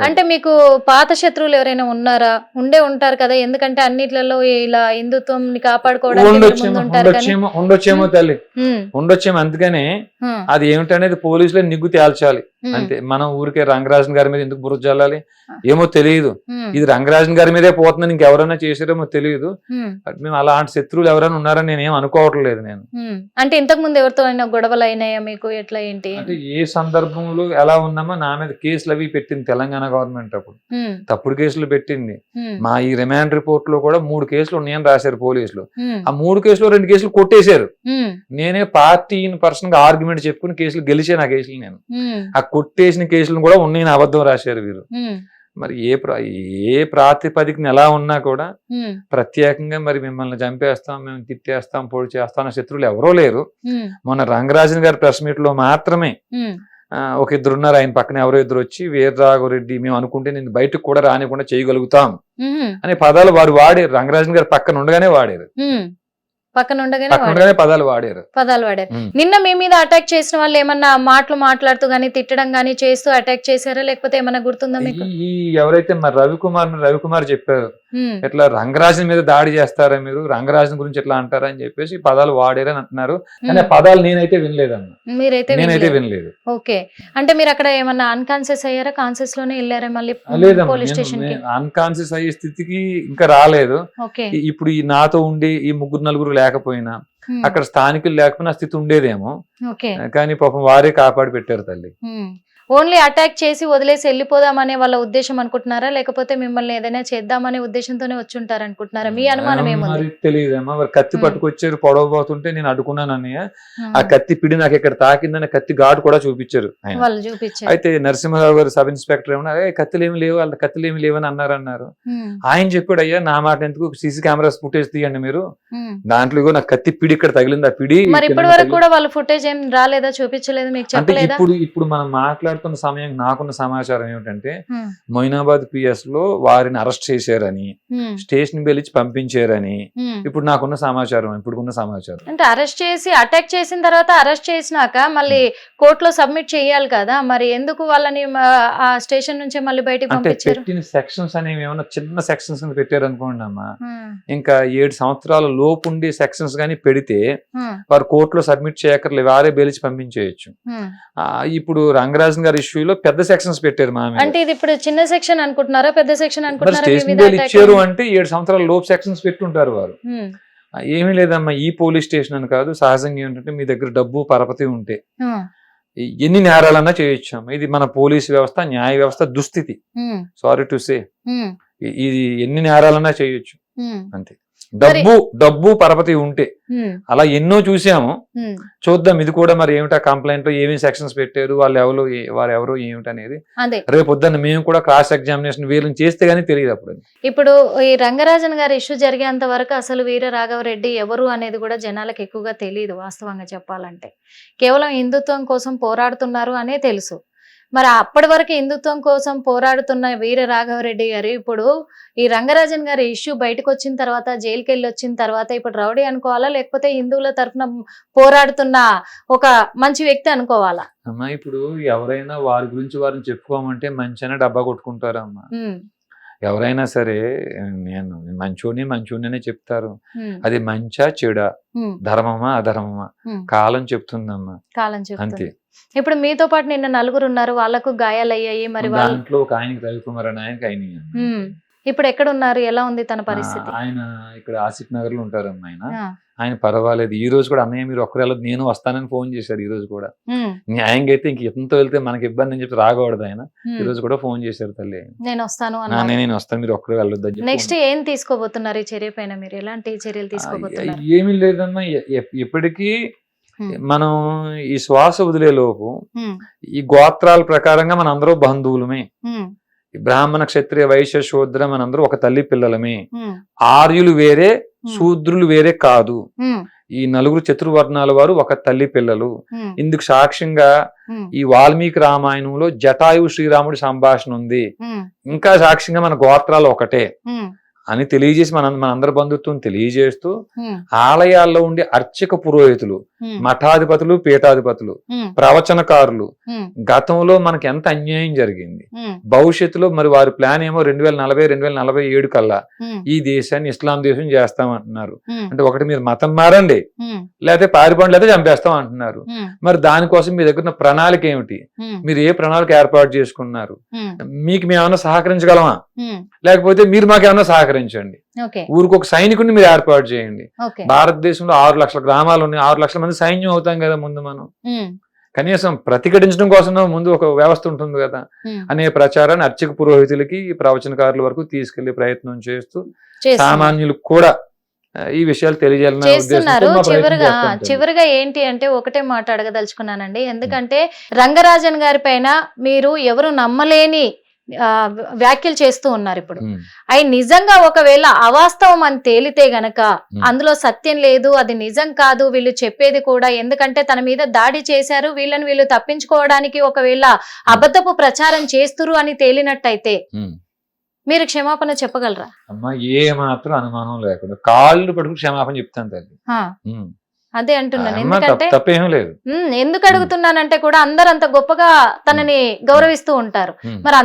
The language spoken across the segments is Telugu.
అంటే మీకు పాత శత్రువులు ఎవరైనా ఉన్నారా? ఉంటారు కదా, ఎందుకంటే అన్నిట్లలో ఇలా హిందుత్వం కాపాడుకోవడానికి ఉండొచ్చేమో తల్లి, ఉండొచ్చేమో. అందుకనే అది ఏమిటనేది పోలీసులే నిగ్గు తేల్చాలి అంతే. మనం ఊరికే రంగరాజన్ గారి మీద ఎందుకు బురద జల్లాలి? ఏమో తెలియదు, ఇది రంగరాజన్ గారి మీదే పోతుందని ఇంకెవరైనా చేసారేమో తెలియదు. మేము అలాంటి శత్రువులు ఎవరైనా ఉన్నారని నేనేం అనుకోవట్లేదు. నేను అంటే ఇంతకు ముందు ఎవరితో అయినా గొడవలు అయినాయా మీకు? ఎట్లా ఏంటి అంటే ఏ సందర్భంలో ఎలా ఉన్నామో నా మీద కేసులు అవి పెట్టింది తెలంగాణ గవర్నమెంట్. అప్పుడు తప్పుడు కేసులు పెట్టింది. మా ఈ రిమాండ్ రిపోర్ట్ లో కూడా 3 కేసులు ఉన్నాయని రాశారు పోలీసులు. ఆ 3 కేసులు 2 కేసులు కొట్టేశారు. నేనే పార్టీ పర్సన్ గా ఆర్గ్యుమెంట్ చెప్పుకుని కేసులు గెలిచాను. ఆ కేసులు నేను ఆ కొట్టేసిన కేసులను కూడా ఉన్నాయని అబద్ధం రాశారు వీరు. మరి ఏ ప్రాతిపదికన ఎలా ఉన్నా కూడా ప్రత్యేకంగా మరి మిమ్మల్ని చంపేస్తాం, మేము తిట్టేస్తాం, పొడి చేస్తాం శత్రువులు ఎవరో లేరు. మొన్న రంగరాజన్ గారి ప్రెస్ మీట్ లో మాత్రమే ఒక 2 ఉన్నారు, ఆయన పక్కన ఎవరో 2 వచ్చి వీరరాఘవరెడ్డి మేము అనుకుంటే నేను బయటకు కూడా రానికుండా చేయగలుగుతాం అనే పదాలు వారు వాడారు. రంగరాజన్ గారి పక్కన ఉండగానే వాడారు, పదాలు వాడారు. నిన్న మీ మీద అటాక్ చేసిన వాళ్ళు ఏమన్నా మాటలు మాట్లాడుతూ గానీ తిట్టడం గానీ చేస్తూ అటాక్ చేశారా, లేకపోతే ఏమన్నా గుర్తుందా మీకు? ఈ ఎవరైతే మరి రవికుమార్ చెప్పారు, ఇట్లా రంగరాజన్ మీద దాడి చేస్తారా మీరు, రంగరాజన్ గురించి ఎట్లా అంటారా అని చెప్పేసి పదాలు వాడారని అంటున్నారు. కానీ ఆ పదాలు నేనైతే నేనైతే వినలేదు. ఓకే, అంటే మీరు అక్కడ ఏమన్నా అన్కాన్షియస్ అయ్యారా, కాన్షియస్ లోనే వెళ్ళారా మళ్ళీ పోలీస్ స్టేషన్ కి? అన్కాన్షియస్ అయ్యే స్థితికి ఇంకా రాలేదు. ఇప్పుడు ఈ నాతో ఉండి ఈ 3-4 లేకపోయినా, అక్కడ స్థానికులు లేకపోయినా స్థితి ఉండేదేమో. కానీ పాపం వారే కాపాడి పెట్టారు తల్లి. ఓన్లీ అటాక్ చేసి వదిలేసి వెళ్ళిపోదామనే వాళ్ళ ఉద్దేశం అనుకుంటున్నారా, లేకపోతే మిమ్మల్ని ఏదైనా చేద్దామనే ఉద్దేశంతోనే వచ్చి ఉంటారు అనుకుంటున్నారా? మీ అనుమానం ఏముంది? తెలియదేమో. వారు కత్తి పట్టుకొచ్చారు, పొడవబోతుంటే నేను అడుగున్నాను అన్నయ్య, ఆ కత్తి పిడి నాకు ఇక్కడ తాకిందని కత్తి ఘాటు కూడా చూపించారు. అయితే నరసింహారావు గారు సబ్ ఇన్స్పెక్టర్ ఏమన్నా కత్తులు ఏమి లేవు, వాళ్ళ కత్తులు ఏమి లేవని అన్నారు. ఆయన చెప్పాడు, అయ్యా నా మాట ఎందుకు, సీసీ కెమెరాస్ ఫుటేజ్ తీయండి మీరు, దాంట్లో నాకు కత్తి పిడి ఇక్కడ తగిలింది, ఆ పిడి. మరి ఇప్పటి వరకు కూడా వాళ్ళ ఫుటేజ్ ఏం రాలేదా, చూపించలేదు మీకు? చెప్పలేదా? ఇప్పుడు మనం మాట్లాడుతున్న సమయం నాకున్న సమాచారం ఏమిటంటే మొయినాబాద్ పిఎస్ లో వారిని అరెస్ట్ చేశారని, స్టేషన్ పిలిచి పంపించారని ఇప్పుడు నాకున్న సమాచారం. అంటే అరెస్ట్ చేసి అటాక్ చేసిన తర్వాత అరెస్ట్ చేసినాక మళ్ళీ కోర్టులో సబ్మిట్ చేయాలి కదా, మరి ఎందుకు వాళ్ళని ఆ స్టేషన్ నుంచే మళ్ళీ బయటకు పంపించారు? పెట్టిన సెక్షన్స్ అనేవి ఏమన్నా చిన్న సెక్షన్స్ పెట్టారు అనుకోండి అమ్మా, ఇంకా 7 సంవత్సరాల లోపు ఉండే సెక్షన్స్ గానీ పెడితే వారు కోర్టులో సబ్మిట్ చేయక్కర్లేదు, వారే బెయిల్చి పంపించేయచ్చు. ఇప్పుడు రంగరాజన్ గారి ఇష్యూలో పెద్ద సెక్షన్స్ పెట్టారు మా మీద. అంటే ఇది ఇప్పుడు చిన్న సెక్షన్ అనుకుంటున్నారా, పెద్ద సెక్షన్ అనుకుంటున్నారా? స్టేషన్ బెయిల్ ఇచ్చారు అంటే 7 సంవత్సరాల లోపు సెక్షన్స్ పెట్టుంటారు వారు. ఏమీ లేదమ్మా, ఈ పోలీస్ స్టేషన్ అని కాదు, సహజంగా ఏంటంటే మీ దగ్గర డబ్బు పరపతి ఉంటే ఎన్ని నేరాలన్నా చేయొచ్చు. ఇది మన పోలీస్ వ్యవస్థ, న్యాయ వ్యవస్థ దుస్థితి. సారీ టు సే, ఇది ఎన్ని నేరాలన్నా చేయొచ్చు అంతే. డబ్బు పరపతి ఉంటే అలా ఎన్నో చూసాము. చూద్దాం ఇది కూడా మరి ఏమిటా కంప్లైంట్ లో ఏమేమి సెక్షన్స్ పెట్టారు, వారు ఎవరు ఏమిటి అనేది రేపు పొద్దున్న మేము కూడా క్రాస్ ఎగ్జామినేషన్ వీళ్ళని చేస్తే గానీ తెలియదు. అప్పుడు ఇప్పుడు ఈ రంగరాజన్ గారి ఇష్యూ జరిగేంత వరకు అసలు వీర రాఘవరెడ్డి ఎవరు అనేది కూడా జనాలకు ఎక్కువగా తెలియదు. వాస్తవంగా చెప్పాలంటే కేవలం హిందుత్వం కోసం పోరాడుతున్నారు అనే తెలుసు. మరి అప్పటి వరకు హిందుత్వం కోసం పోరాడుతున్న వీర రాఘవరెడ్డి గారు ఇప్పుడు ఈ రంగరాజన్ గారి ఇష్యూ బయటకు వచ్చిన తర్వాత, జైలుకి వెళ్ళి వచ్చిన తర్వాత ఇప్పుడు రౌడీ అనుకోవాలా, లేకపోతే హిందువుల తరఫున పోరాడుతున్న ఒక మంచి వ్యక్తి అనుకోవాలా? అమ్మా ఇప్పుడు ఎవరైనా వారి గురించి వారిని చెప్పుకోమంటే మంచిగానే డబ్బా కొట్టుకుంటారమ్మా. ఎవరైనా సరే నేను మంచోడినే చెప్తారు. అది మంచా చెడా, ధర్మమా అధర్మమా కాలం చెప్తుందమ్మా, అంతే. ఇప్పుడు మీతో పాటు నిన్న 4 ఉన్నారు, వాళ్ళకు గాయాలయ్యాయి. మరి దాంట్లో ఒక ఆయనకి రవికుమార్ అని ఆయనకి ఇప్పుడు ఎక్కడ ఉన్నారు, ఎలా ఉంది తన పరిస్థితి? ఆయన ఇక్కడ ఆసిఫ్ నగర్ లో ఉంటారమ్మా. ఆయన పర్వాలేదు. ఈ రోజు కూడా అన్నయ్య మీరు ఒక్కరు వెళ్ళదు, నేను వస్తానని ఫోన్ చేశారు. ఈ రోజు కూడా న్యాయంగా అయితే ఇంక ఎంతో వెళ్తే మనకి ఇబ్బంది అని చెప్పి రాకూడదు. ఆయన ఈ రోజు కూడా ఫోన్ చేశారు, తల్లి నేను వస్తాను మీరు ఒక్కరు వెళ్ళొద్దు. నెక్స్ట్ ఏం తీసుకోబోతున్నారు ఈ చర్య పైన? మీరు ఎలాంటి చర్యలు తీసుకోబోతున్నారు? ఏమీ లేదమ్మా, ఎప్పటికీ మనం ఈ శ్వాస వదిలే లోపు ఈ గోత్రాల ప్రకారంగా మన అందరూ బంధువులమే. బ్రాహ్మణ క్షత్రియ వైశ్య శూద్ర మనందరూ ఒక తల్లి పిల్లలమే. ఆర్యులు వేరే, శూద్రులు వేరే కాదు. ఈ 4 చతుర్వర్ణాల వారు ఒక తల్లి పిల్లలు. ఇందుకు సాక్ష్యంగా ఈ వాల్మీకి రామాయణంలో జటాయు శ్రీరాముడి సంభాషణ ఉంది. ఇంకా సాక్ష్యంగా మన గోత్రాలు ఒకటే. అని తెలియజేసి మనందరి బంధుత్వం తెలియజేస్తూ ఉమ్, ఆలయాల్లో ఉండే అర్చక పురోహితులు, ఉమ్, మఠాధిపతులు, పీఠాధిపతులు, ఉమ్, ప్రవచనకారులు ఉమ్, గతంలో మనకి ఎంత అన్యాయం జరిగింది, ఉమ్, భవిష్యత్తులో మరి వారి ప్లాన్ ఏమో 2040-2047 కల్లా ఉమ్, ఈ దేశాన్ని ఇస్లాం దేశం చేస్తామంటున్నారు. ఉమ్, అంటే ఒకటి మీరు మతం మారండి, ఉమ్, లేకపోతే పారిపోండి, లేకపోతే చంపేస్తాం అంటున్నారు. ఉమ్, మరి దానికోసం మీ దగ్గర ఉన్న ప్రణాళిక ఏమిటి? ఉమ్, మీరు ఏ ప్రణాళిక ఏర్పాటు చేసుకున్నారు? ఉమ్, మీకు మేమన్నా సహకరించగలమా? ఉమ్, లేకపోతే మీరు మాకేమన్నా సహకరించండి. ఓకే ఊరికి ఒక సైనికుడిని మీరు ఏర్పాటు చేయండి. ఓకే భారతదేశంలో 6 లక్షల గ్రామాలు ఉన్నాయి, 6 లక్షల మంది సైన్యం అవుతాం కదా ముందు మనం. ఉమ్, కనీసం ప్రతిఘటించడం కోసం ముందు ఒక వ్యవస్థ ఉంటుంది కదా ఉమ్, అనే ప్రచారాన్ని అర్చక పురోహితులకి, ప్రవచనకారుల వరకు తీసుకెళ్లే ప్రయత్నం చేస్తూ చేస్తున్నారు. సామాన్యులకు కూడా ఈ విషయాలు తెలియజేయాలనే చేస్తున్నారు. ఉద్దేశంతో మా ప్రయత్నం చివరిగా చేస్తాం తల్లి. చివరిగా ఏంటి అంటే ఒకటే మాట అడగదలుచుకున్నానండి. ఎందుకంటే రంగరాజన్ గారి పైన మీరు ఎవరు నమ్మలేని వ్యాఖ్యలు చేస్తూ ఉన్నారు. ఇప్పుడు ఉమ్, అవి నిజంగా ఒకవేళ అవాస్తవం అని తేలితే గనక ఉమ్. అందులో సత్యం లేదు, అది నిజం కాదు వీళ్ళు చెప్పేది కూడా, ఎందుకంటే తన మీద దాడి చేశారు, వీళ్ళు తప్పించుకోవడానికి ఒకవేళ అబద్ధపు ప్రచారం చేస్తురు అని తేలినట్టయితే ఉమ్. మీరు క్షమాపణ చెప్పగలరా? అమ్మా ఏ మాత్రం అనుమానం లేకుండా కాళ్ళు పట్టుకుని క్షమాపణ చెప్తాను తల్లి. ఆ, ఉమ్. అదే అంటున్నాను. అమ్మా, ఎందుకంటే తప్పేం లేదు. ఎందుకు అడుగుతున్నానంటే కూడా అందరు అంత గొప్పగా తనని గౌరవిస్తూ ఉంటారు. ఉమ్. మరి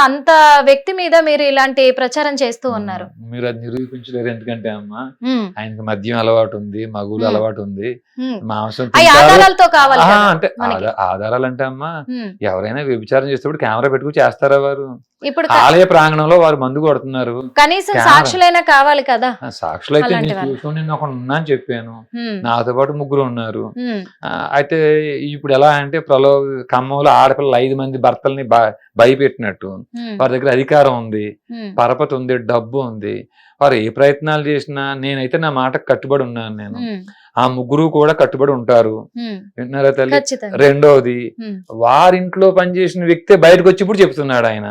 అంత వ్యక్తి మీద మీరు ఇలాంటి ప్రచారం చేస్తూ ఉన్నారు. మీరు అది నిరూపించలేరు. ఎందుకంటే అమ్మా ఉమ్, ఆయనకి మద్యం అలవాటు ఉంది, మగులు ఉమ్. అలవాటు ఉంది, ఉమ్. మాంసం అవి తింటారు. ఆధారాలతో కావాలి కదా అంటే మనకి. ఆధారాలు అంటే అమ్మా ఉమ్, ఎవరైనా వ్యభిచారం చేసేప్పుడు కెమెరా పెట్టుకుని చేస్తారా వారు? ఇప్పుడు ఆలయ ప్రాంగణంలో వారు మందు కొడుతున్నారు. కనీసం కెమెరా. సాక్షులైనా కావాలి కదా. సాక్షులు అయితే అలాంటి నేను వాళ్ళు. చూసుకొని నేను ఒక ఉన్నా అని చెప్పాను. ఉమ్, నాతో పాటు 3 ఉన్నారు. ఉమ్, అయితే ఇప్పుడు ఎలా అంటే ఖమ్మంలో ఆడపిల్లలు 5 మంది భర్తల్ని భయపెట్టినట్టు ఉమ్, వారి దగ్గర అధికారం ఉంది, ఉమ్, పరపతి ఉంది, డబ్బు ఉంది. వారు ఏ ప్రయత్నాలు చేసినా నేనైతే నా మాటకు కట్టుబడి ఉన్నాను. నేను ఉమ్, ఆ 3 కూడా కట్టుబడి ఉంటారు. ఉమ్, విన్నారా తల్లి? ఖచ్చితంగా. రెండోది, ఉమ్, వారింట్లో పనిచేసిన వ్యక్తే బయటకు వచ్చి ఇప్పుడు చెప్తున్నాడు ఆయన.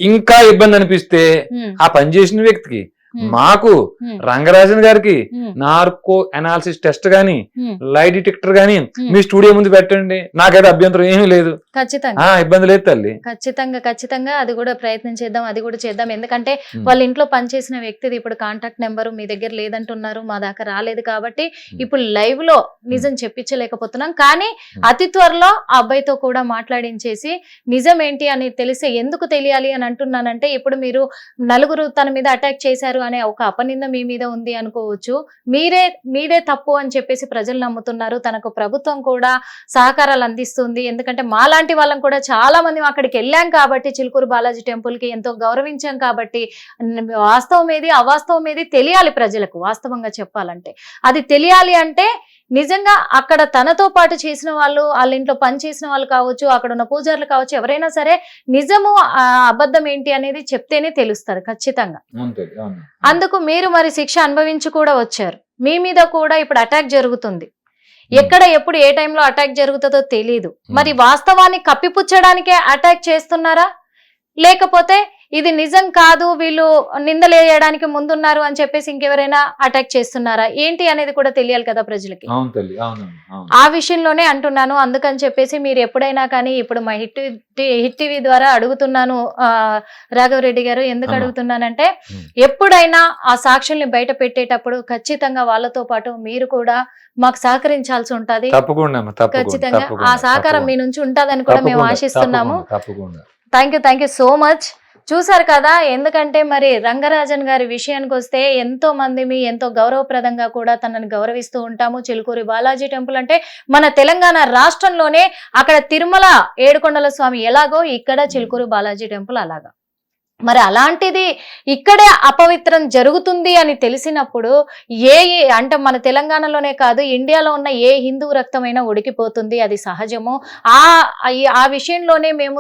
ఇంకా ఇబ్బంది అనిపిస్తే ఉమ్, ఆ పనిచేసిన వ్యక్తికి, ఉమ్, మాకు, ఉమ్, రంగరాజన్ గారికి ఉమ్, నార్కో అనాలిసిస్ టెస్ట్ గాని, ఉమ్, లై డిటెక్టర్ గాని ఉమ్. మీ స్టూడియో ముందు పెట్టండి, నాకైతే అభ్యంతరం ఏమీ లేదు. ఖచ్చితంగా ఇబ్బంది లేదు తల్లి. ఖచ్చితంగా అది కూడా ప్రయత్నం చేద్దాం, అది కూడా చేద్దాం. ఎందుకంటే ఉమ్. వాళ్ళ ఇంట్లో పనిచేసిన వ్యక్తిది ఇప్పుడు కాంటాక్ట్ నెంబర్ మీ దగ్గర లేదంటున్నారు, మా దాకా రాలేదు కాబట్టి ఇప్పుడు లైవ్ లో నిజం చెప్పించలేకపోతున్నాం. కానీ అతి త్వరలో ఆ అబ్బాయితో కూడా మాట్లాడించేసి నిజం ఏంటి అని తెలిసే, ఎందుకు తెలియాలి అని అంటున్నానంటే ఇప్పుడు మీరు నలుగురు తన మీద అటాక్ చేశారు అనే ఒక అపనింద మీ మీద ఉంది అనుకోవచ్చు. మీదే తప్పు అని చెప్పేసి ప్రజలు నమ్ముతున్నారు. తనకు ప్రభుత్వం కూడా సహకారాలు అందిస్తుంది. ఎందుకంటే మాలాంటి వాళ్ళం కూడా చాలా మంది అక్కడికి వెళ్ళాం కాబట్టి, చిలుకూరు బాలాజీ టెంపుల్ కి ఎంతో గౌరవించాం కాబట్టి వాస్తవం ఏది అవాస్తవం ఏది తెలియాలి ప్రజలకు. వాస్తవంగా చెప్పాలంటే అది తెలియాలి అంటే నిజంగా అక్కడ తనతో పాటు చేసిన వాళ్ళు, వాళ్ళ ఇంట్లో పని చేసిన వాళ్ళు కావచ్చు, అక్కడ ఉన్న పూజారులు కావచ్చు, ఎవరైనా సరే నిజము అబద్ధం ఏంటి అనేది చెప్తేనే తెలుస్తారు ఖచ్చితంగా. అందుకు మీరు మరి శిక్ష అనుభవించి కూడా వచ్చారు. మీ మీద కూడా ఇప్పుడు అటాక్ జరుగుతుంది. ఎక్కడ ఎప్పుడు ఏ టైంలో అటాక్ జరుగుతుందో తెలియదు. మరి వాస్తవాన్ని కప్పిపుచ్చడానికే అటాక్ చేస్తున్నారా, లేకపోతే ఇది నిజం కాదు వీళ్ళు నిందలేయడానికి ముందున్నారు అని చెప్పేసి ఇంకెవరైనా అటాక్ చేస్తున్నారా ఏంటి అనేది కూడా తెలియాలి కదా ప్రజలకి. ఆ విషయంలోనే అంటున్నాను. అందుకని చెప్పేసి మీరు ఎప్పుడైనా కానీ, ఇప్పుడు మా హిట్ టీవీ ద్వారా అడుగుతున్నాను రాఘవరెడ్డి గారు, ఎందుకు అడుగుతున్నానంటే ఎప్పుడైనా ఆ సాక్షుల్ని బయట పెట్టేటప్పుడు ఖచ్చితంగా వాళ్ళతో పాటు మీరు కూడా మాకు సహకరించాల్సి ఉంటది. ఖచ్చితంగా ఆ సహకారం మీ నుంచి ఉంటదని కూడా మేము ఆశిస్తున్నాము. Thank you so much. చూసారు కదా, ఎందుకంటే మరి రంగరాజన్ గారి విషయానికి వస్తే ఎంతో మంది ఎంతో గౌరవప్రదంగా కూడా తనని గౌరవిస్తూ ఉంటాము. చిలుకూరి బాలాజీ టెంపుల్ అంటే మన తెలంగాణ రాష్ట్రంలోనే అక్కడ తిరుమల ఏడుకొండల స్వామి ఎలాగో ఇక్కడ చిలుకూరి బాలాజీ టెంపుల్ అలాగా. మరి అలాంటిది ఇక్కడే అపవిత్రం జరుగుతుంది అని తెలిసినప్పుడు అంటే మన తెలంగాణలోనే కాదు ఇండియాలో ఉన్న ఏ హిందూ రక్తమైనా ఉడికిపోతుంది, అది సహజము. ఆ విషయంలోనే మేము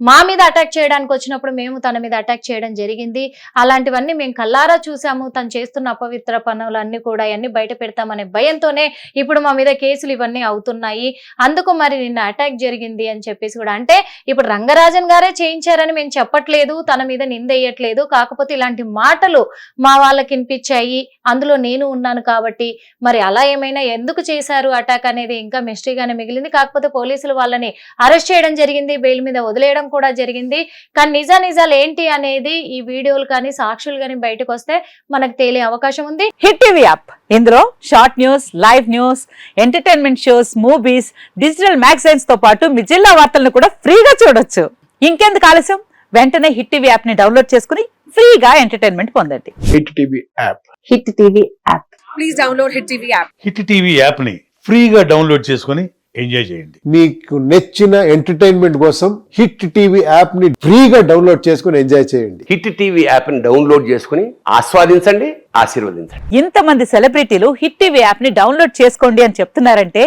మా మీద అటాక్ చేయడానికి వచ్చినప్పుడు మేము తన మీద అటాక్ చేయడం జరిగింది. అలాంటివన్నీ మేము కల్లారా చూసాము. తను చేస్తున్న అపవిత్ర పనులన్నీ కూడా అన్ని బయట పెడతామనే భయంతోనే ఇప్పుడు మా మీద కేసులు ఇవన్నీ అవుతున్నాయి. అందుకు మరి నిన్న అటాక్ జరిగింది అని చెప్పేసి కూడా, అంటే ఇప్పుడు రంగరాజన్ గారే చేయించారని మేము చెప్పట్లేదు, లేదు, తన మీద నిందేయట్లేదు, కాకపోతే ఇలాంటి మాటలు మా వాళ్ళకి వినిపించాయి, అందులో నేను ఉన్నాను కాబట్టి మరి అలా ఏమైనా ఎందుకు చేశారు అటాక్ అనేది ఇంకా మిస్టరీగానే మిగిలింది. కాకపోతే పోలీసులు వాళ్ళని అరెస్ట్ చేయడం జరిగింది, బెయిల్ మీద వదిలేయడం కూడా జరిగింది. కానీ నిజాలు ఏంటి అనేది ఈ వీడియోలు కానీ సాక్షులు కానీ బయటకు వస్తే మనకు తేలే అవకాశం ఉంది. హిట్ టీవీ యాప్, ఇందులో short news, live news, entertainment shows, movies, digital magazines తో పాటు మీ జిల్లా వార్తలను కూడా ఫ్రీగా చూడొచ్చు. ఇంకెందుకు ఆలస్యం, వెంటనే హిట్ టీవీ యాప్ ని డౌన్లోడ్ చేసుకుని ఫ్రీగా ఎంటర్టైన్మెంట్ పొందండి. Hit TV app. Hit TV app. Please download Hit TV app. Hit TV యాప్ని ఫ్రీగా డౌన్లోడ్ చేసుకొని ఎంజాయ్ చేయండి. మీకు నచ్చిన ఎంటర్టైన్మెంట్ కోసం హిట్ టీవీ యాప్ ని ఫ్రీగా డౌన్లోడ్ చేసుకుని ఎంజాయ్ చేయండి. హిట్ టీవీ యాప్ని డౌన్లోడ్ చేసుకుని ఆస్వాదించండి, ఆశీర్వదించండి. ఇంతమంది సెలబ్రిటీలు హిట్ టీవీ యాప్ ని డౌన్లోడ్ చేసుకోండి అని చెప్తున్నారంటే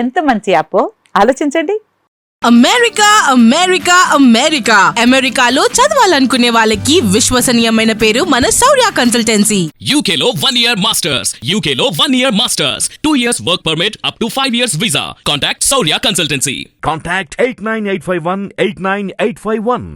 ఎంత మంచి యాప్ ఆలోచించండి. అమెరికా అమెరికా అమెరికా అమెరికాలో చదవాలనుకునే వాళ్ళకి విశ్వసనీయమైన పేరు మన శౌర్య కన్సల్టెన్సీ. UK లో 1 year masters. UK లో 1 year masters. 2 years work permit up to 5 years visa. Contact Saurya Consultancy. Contact 89851 89851.